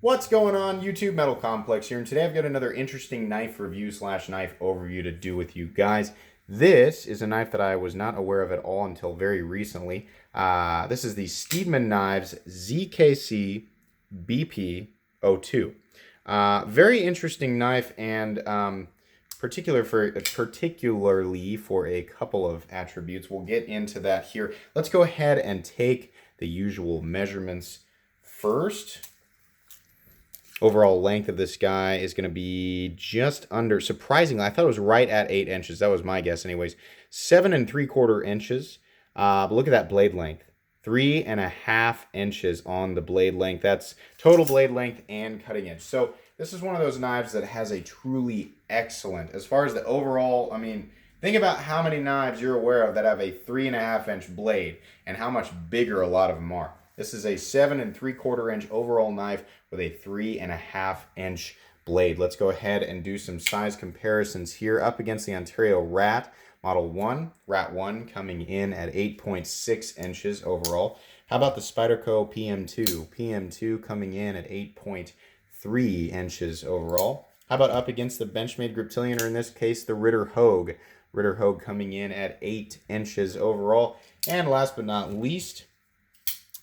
What's going on, YouTube? Metal Complex here, and today I've got another interesting knife review slash knife overview to do with you guys. This is a knife that I was not aware of at all until very recently. This is the Stedemon Knives ZKC-BP02. Very interesting knife, and particularly for a couple of attributes. We'll get into that here. Let's go ahead and take the usual measurements first. Overall length of this guy is going to be just under, surprisingly, I thought it was right at 8 inches. That was my guess anyways. 7 3/4 inches. But look at that blade length. 3.5 inches on the blade length. That's total blade length and cutting edge. So this is one of those knives that has a truly excellent, as far as the overall, I mean, think about how many knives you're aware of that have a 3.5 inch blade and how much bigger a lot of them are. This is a 7 3/4 inch overall knife with a 3.5 inch blade. Let's go ahead and do some size comparisons here up against the Ontario Rat Model 1. Rat 1 coming in at 8.6 inches overall. How about the Spyderco PM2? PM2 coming in at 8.3 inches overall. How about up against the Benchmade Griptilian, or in this case, the Ritter Hogue? Ritter Hogue coming in at 8 inches overall. And last but not least,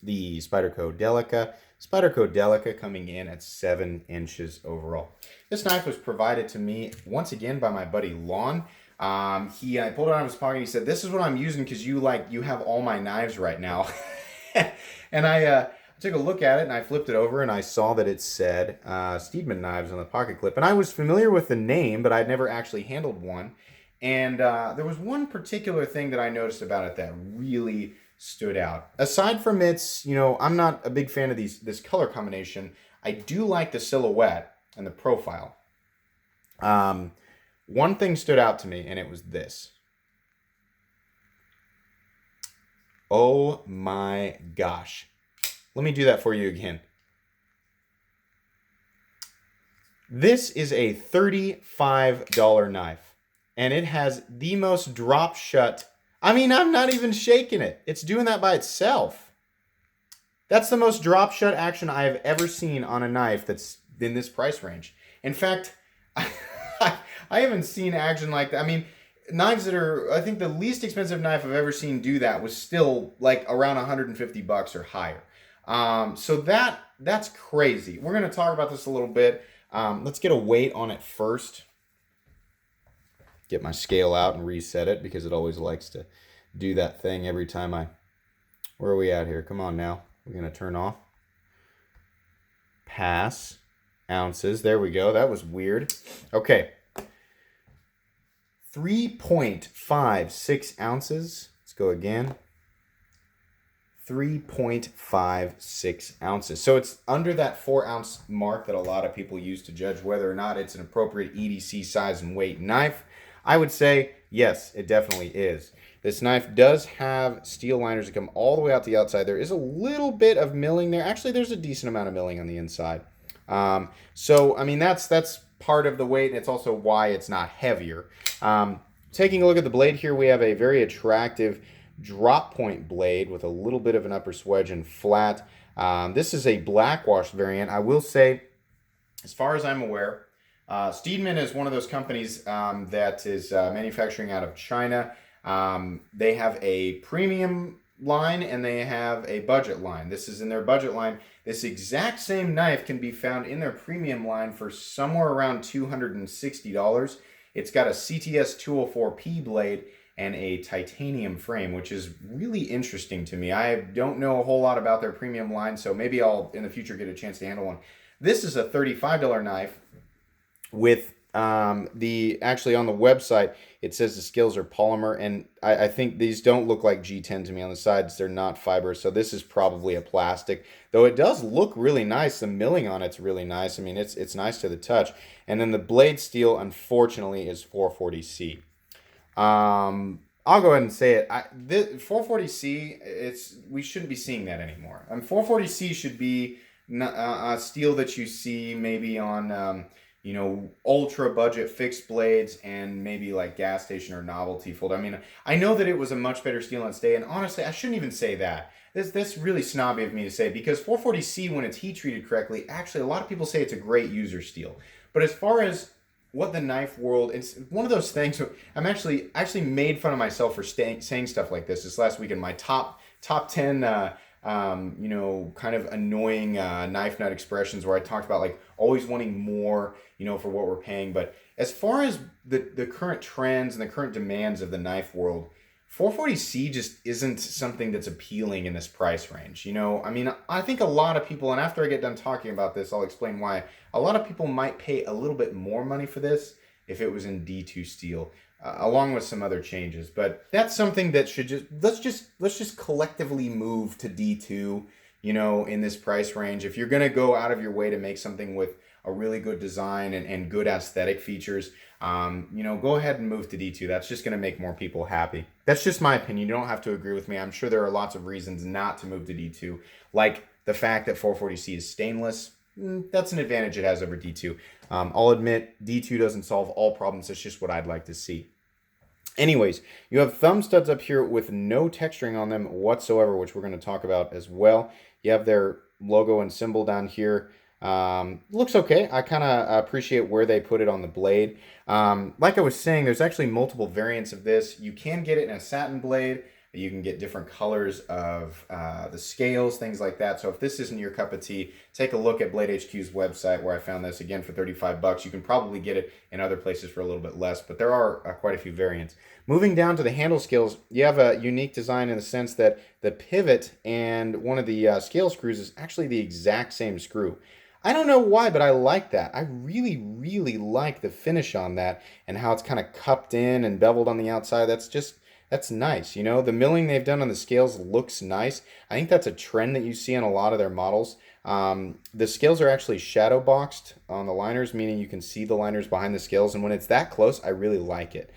the Spyderco Delica. Spyderco Delica coming in at 7 inches overall. This knife was provided to me once again by my buddy Lon. I pulled it out of his pocket. He said, "This is what I'm using because you have all my knives right now." And I took a look at it and I flipped it over and I saw that it said Stedemon Knives on the pocket clip. And I was familiar with the name, but I'd never actually handled one. And there was one particular thing that I noticed about it that really stood out. Aside from its, I'm not a big fan of this color combination. I do like the silhouette and the profile. One thing stood out to me, and it was this. Oh my gosh. Let me do that for you again. This is a $35 knife, and it has the most drop shut. I mean, I'm not even shaking it. It's doing that by itself. That's the most drop shut action I have ever seen on a knife that's in this price range. In fact, I haven't seen action like that. I mean, knives that are, I think the least expensive knife I've ever seen do that was still like around 150 bucks or higher. So that's crazy. We're going to talk about this a little bit. Let's get a weight on it first. Get my scale out and reset it because it always likes to do that thing every time where are we at here? Come on now. We're going to turn off. Pass. Ounces. There we go. That was weird. Okay. 3.56 ounces. Let's go again. 3.56 ounces. So it's under that 4 ounce mark that a lot of people use to judge whether or not it's an appropriate EDC size and weight knife. I would say, yes, it definitely is. This knife does have steel liners that come all the way out the outside. There is a little bit of milling there. Actually, there's a decent amount of milling on the inside. So, I mean, that's part of the weight, and it's also why it's not heavier. Taking a look at the blade here, we have a very attractive drop point blade with a little bit of an upper swedge and flat. This is a black wash variant. I will say, as far as I'm aware, Stedemon is one of those companies that is manufacturing out of China. They have a premium line and they have a budget line. This is in their budget line. This exact same knife can be found in their premium line for somewhere around $260. It's got a CTS 204P blade and a titanium frame, which is really interesting to me. I don't know a whole lot about their premium line, so maybe I'll in the future get a chance to handle one. This is a $35 knife. With actually on the website, it says the scales are polymer, and I think these don't look like G10 to me on the sides. They're not fiber, so this is probably a plastic. Though it does look really nice. The milling on it's really nice. I mean, it's nice to the touch. And then the blade steel, unfortunately, is 440C. I'll go ahead and say it. This 440C, we shouldn't be seeing that anymore. 440C should be a steel that you see maybe on ultra budget fixed blades and maybe like gas station or novelty fold. I mean, I know that it was a much better steel on its day, and honestly, I shouldn't even say that. That's really snobby of me to say, because 440C, when it's heat treated correctly, actually a lot of people say it's a great user steel. But as far as what the knife world, it's one of those things. I'm actually made fun of myself for saying stuff like this last week in my top 10 kind of annoying knife nut expressions, where I talked about like always wanting more, for what we're paying. But as far as the current trends and the current demands of the knife world, 440C just isn't something that's appealing in this price range. I mean, I think a lot of people, and after I get done talking about this, I'll explain why, a lot of people might pay a little bit more money for this if it was in D2 steel, along with some other changes. But that's something that should let's just collectively move to D2, in this price range. If you're going to go out of your way to make something with a really good design and good aesthetic features, go ahead and move to D2. That's just going to make more people happy. That's just my opinion. You don't have to agree with me. I'm sure there are lots of reasons not to move to D2, like the fact that 440C is stainless. That's an advantage it has over D2. I'll admit D2 doesn't solve all problems. It's just what I'd like to see. Anyways, you have thumb studs up here with no texturing on them whatsoever, which we're going to talk about as well. You have their logo and symbol down here. Looks okay. I kind of appreciate where they put it on the blade. Like I was saying, there's actually multiple variants of this. You can get it in a satin blade. You can get different colors of the scales, things like that. So if this isn't your cup of tea, take a look at Blade HQ's website, where I found this, again, for $35. You can probably get it in other places for a little bit less, but there are quite a few variants. Moving down to the handle scales, you have a unique design in the sense that the pivot and one of the scale screws is actually the exact same screw. I don't know why, but I like that. I really, really like the finish on that and how it's kind of cupped in and beveled on the outside. That's nice. The milling they've done on the scales looks nice. I think that's a trend that you see on a lot of their models. The scales are actually shadow boxed on the liners, meaning you can see the liners behind the scales. And when it's that close, I really like it.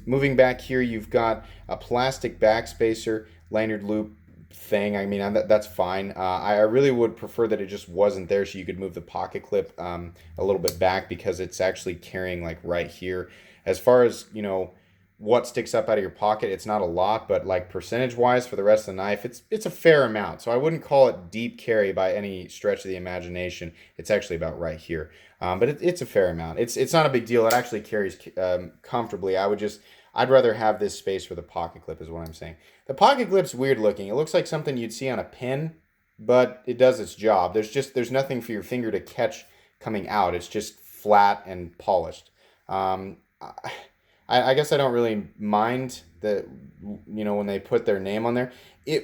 Moving back here, you've got a plastic backspacer lanyard loop thing. I mean, that's fine. I really would prefer that it just wasn't there, so you could move the pocket clip a little bit back, because it's actually carrying like right here. As far as, what sticks up out of your pocket, it's not a lot, but like percentage wise for the rest of the knife, it's a fair amount. So I wouldn't call it deep carry by any stretch of the imagination. It's actually about right here, but it's a fair amount. It's not a big deal. It actually carries comfortably. I'd rather have this space for the pocket clip, is what I'm saying. The pocket clip's weird looking. It looks like something you'd see on a pin, but it does its job. There's nothing for your finger to catch coming out. It's just flat and polished. I guess I don't really mind that, when they put their name on there.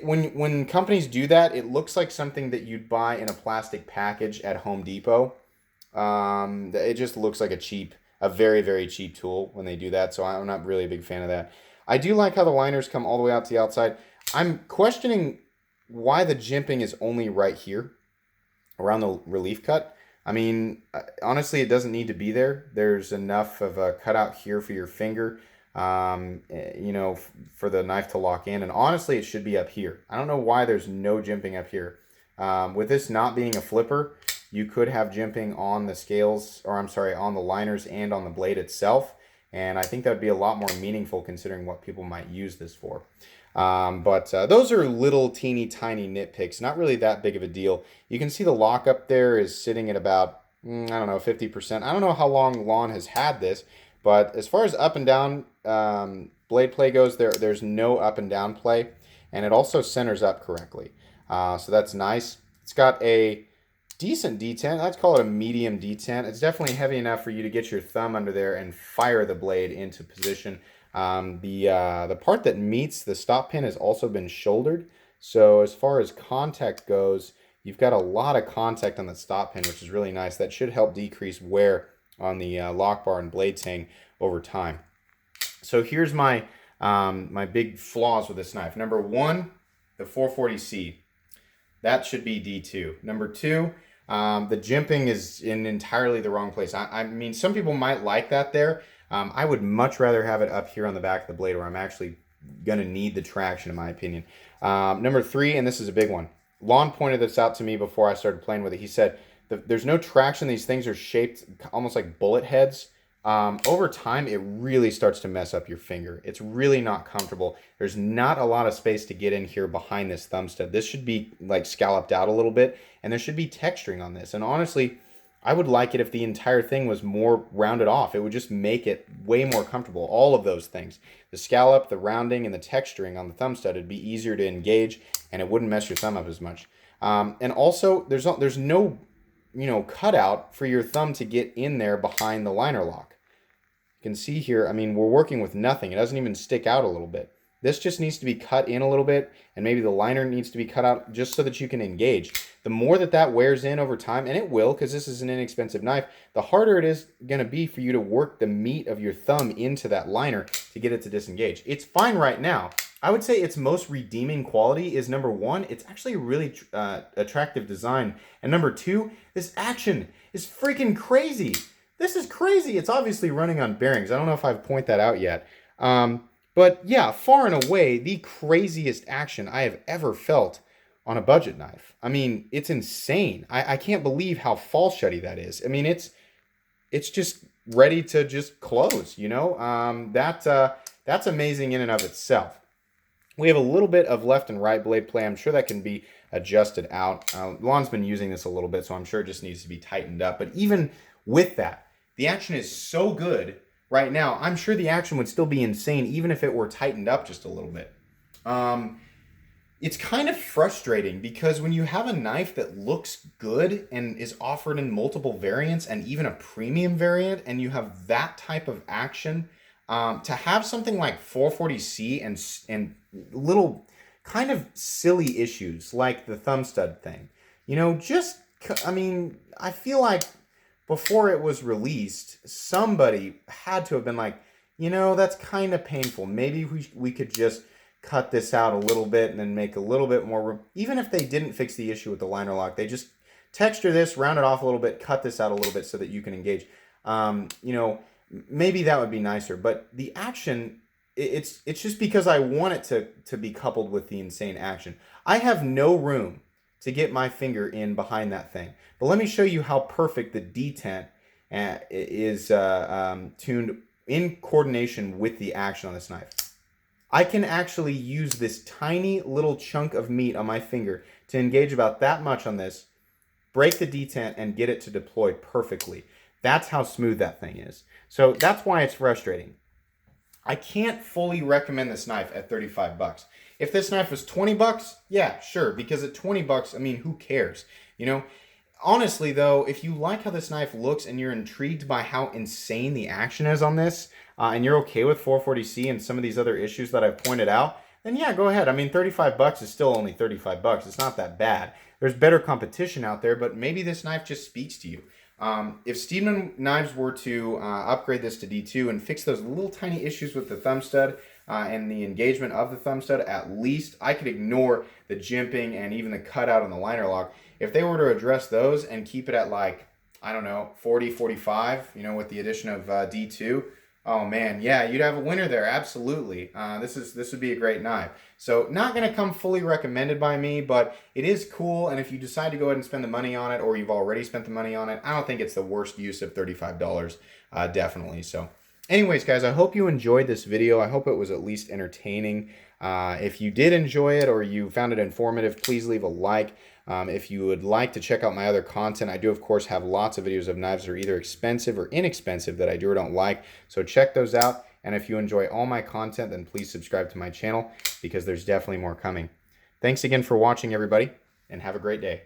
When companies do that, it looks like something that you'd buy in a plastic package at Home Depot. It just looks like a very, very cheap tool when they do that, so I'm not really a big fan of that. I do like how the liners come all the way out to the outside. I'm questioning why the jimping is only right here around the relief cut. I mean, honestly, it doesn't need to be there. There's enough of a cutout here for your finger, for the knife to lock in. And honestly, it should be up here. I don't know why there's no jimping up here. With this not being a flipper, you could have jimping on the scales, on the liners and on the blade itself. And I think that would be a lot more meaningful considering what people might use this for. But those are little teeny tiny nitpicks, not really that big of a deal. You can see the lock up there is sitting at about, 50%. I don't know how long Lon has had this, but as far as up and down blade play goes, there's no up and down play, and it also centers up correctly. So that's nice. It's got a decent detent. Let's call it a medium detent. It's definitely heavy enough for you to get your thumb under there and fire the blade into position. The part that meets the stop pin has also been shouldered. So as far as contact goes, you've got a lot of contact on the stop pin, which is really nice. That should help decrease wear on the lock bar and blade tang over time. So here's my my big flaws with this knife. Number one, the 440C. That should be D2. Number two, the jimping is in entirely the wrong place. I mean, some people might like that there. I would much rather have it up here on the back of the blade, where I'm actually going to need the traction, in my opinion. Number three, and this is a big one. Lon pointed this out to me before I started playing with it. He said, there's no traction. These things are shaped almost like bullet heads over time, it really starts to mess up your finger. It's really not comfortable. There's not a lot of space to get in here behind this thumb stud. This should be like scalloped out a little bit, and there should be texturing on this. And honestly, I would like it if the entire thing was more rounded off. It would just make it way more comfortable. All of those things. The scallop, the rounding, and the texturing on the thumb stud would be easier to engage, and it wouldn't mess your thumb up as much. And also, there's no cutout for your thumb to get in there behind the liner lock. You can see here, I mean, we're working with nothing. It doesn't even stick out a little bit. This just needs to be cut in a little bit, and maybe the liner needs to be cut out just so that you can engage. The more that wears in over time, and it will because this is an inexpensive knife, the harder it is going to be for you to work the meat of your thumb into that liner to get it to disengage. It's fine right now. I would say its most redeeming quality is, number one, it's actually a really attractive design. And number two, this action is freaking crazy. This is crazy. It's obviously running on bearings. I don't know if I've pointed that out yet. But yeah, far and away, the craziest action I have ever felt on a budget knife. I mean, it's insane. I can't believe how fall shutty that is. I mean, it's just ready to just close, you know? That's amazing in and of itself. We have a little bit of left and right blade play. I'm sure that can be adjusted out. Lon's been using this a little bit, so I'm sure it just needs to be tightened up. But even with that, the action is so good right now. I'm sure the action would still be insane even if it were tightened up just a little bit. It's kind of frustrating because when you have a knife that looks good and is offered in multiple variants and even a premium variant, and you have that type of action, to have something like 440C and little kind of silly issues like the thumb stud thing, I mean, I feel like before it was released, somebody had to have been like, that's kind of painful. Maybe we could just cut this out a little bit and then make a little bit more room. Even if they didn't fix the issue with the liner lock, they just texture this, round it off a little bit, cut this out a little bit so that you can engage. Maybe that would be nicer. But the action, it's just because I want it to be coupled with the insane action. I have no room to get my finger in behind that thing. But let me show you how perfect the detent is tuned in coordination with the action on this knife. I can actually use this tiny little chunk of meat on my finger to engage about that much on this, break the detent, and get it to deploy perfectly. That's how smooth that thing is. So that's why it's frustrating. I can't fully recommend this knife at 35 bucks. If this knife was 20 bucks, yeah, sure, because at 20 bucks, I mean, who cares? Honestly though, if you like how this knife looks and you're intrigued by how insane the action is on this, and you're okay with 440C and some of these other issues that I've pointed out, then yeah, go ahead. I mean, 35 bucks is still only 35 bucks. It's not that bad. There's better competition out there, but maybe this knife just speaks to you. If Stedemon knives were to upgrade this to D2 and fix those little tiny issues with the thumb stud and the engagement of the thumb stud, at least I could ignore the jimping and even the cutout on the liner lock. If they were to address those and keep it at like, I don't know, 40, 45, with the addition of D2, oh man, yeah, you'd have a winner there, absolutely. This would be a great knife. So not going to come fully recommended by me, but it is cool, and if you decide to go ahead and spend the money on it, or you've already spent the money on it, I don't think it's the worst use of $35, definitely. So anyways, guys, I hope you enjoyed this video. I hope it was at least entertaining. If you did enjoy it or you found it informative, please leave a like. If you would like to check out my other content, I do, of course, have lots of videos of knives that are either expensive or inexpensive that I do or don't like. So check those out. And if you enjoy all my content, then please subscribe to my channel because there's definitely more coming. Thanks again for watching, everybody, and have a great day.